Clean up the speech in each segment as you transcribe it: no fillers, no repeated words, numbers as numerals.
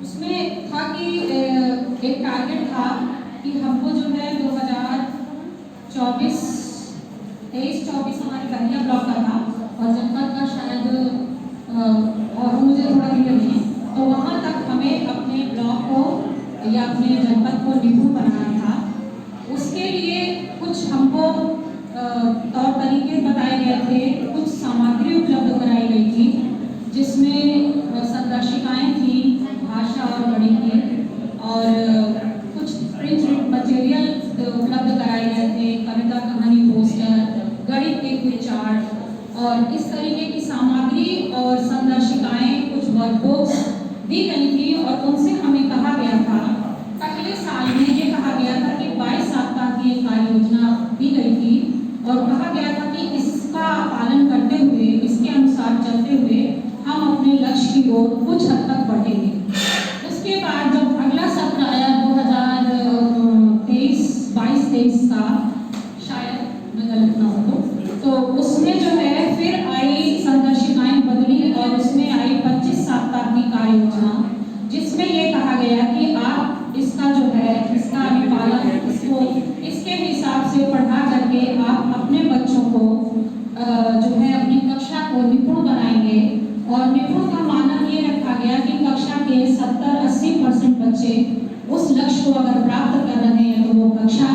उसमें था कि एक टारगेट था कि हमको जो है 2024 23-24 हमारी पहला ब्लॉक का था और जनपद का शायद और मुझे थोड़ा क्लियर नहीं है, तो वहाँ तक हमें अपने ब्लॉक को या अपने जनपद को निपुण बनाना था। उसके लिए कुछ हमको तौर तरीके बताए गए थे, कुछ सामग्री उपलब्ध कराई गई थी जिसमें संदर्शिकाएँ थी भाषा और गणित की, और कुछ प्रिंट मटेरियल उपलब्ध कराए गए थे, कविता कहानी पोस्टर, गणित के कुछ चार्ट और इस तरीके की सामग्री और संदर्शिकाएँ, कुछ वर्कबुक्स दी गई थी। और उनसे हमें कहा गया था, पहले साल में ये कहा गया था कि 22 सप्ताह की एक कार्य योजना दी गई थी और कहा गया था कि इसका पालन करते हुए, इसके अनुसार चलते हुए हम अपने लक्ष्य की ओर कुछ हद तक बढ़ेंगे। उसके बाद जब अगला सत्र आया 2023 का, शायद मैं गलत ना हो तो उसमें जो है फिर आई संदर्शिकाएँ बदली और उसमें आई 25 सप्ताह की कार्य योजना, जिसमें ये कहा गया कि आप इसका जो है इसका अनुपालन इसको इसके हिसाब से पढ़ा करके आप अपने बच्चों को जो है अपनी कक्षा को निपुण बनाएंगे। और निपुण का मानक ये रखा गया कि कक्षा के 70-80% बच्चे उस लक्ष्य को अगर प्राप्त कर रहे हैं तो वो कक्षा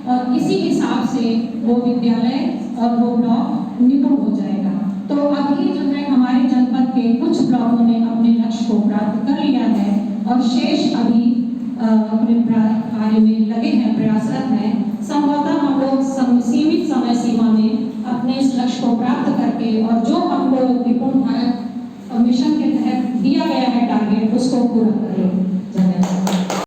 और इसी हिसाब से वो विद्यालय और वो ब्लॉक निपुण हो जाएगा। तो अभी जो है हमारे जनपद के कुछ ब्लॉकों ने अपने लक्ष्य को प्राप्त कर लिया है और शेष अभी अपने कार्य में लगे हैं, प्रयासरत हैं। संभवतः हम लोग सीमित समय सीमा में अपने इस लक्ष्य को प्राप्त करके और जो हमको निपुण भारत मिशन के तहत दिया गया है टारगेट, उसको पूरा करें।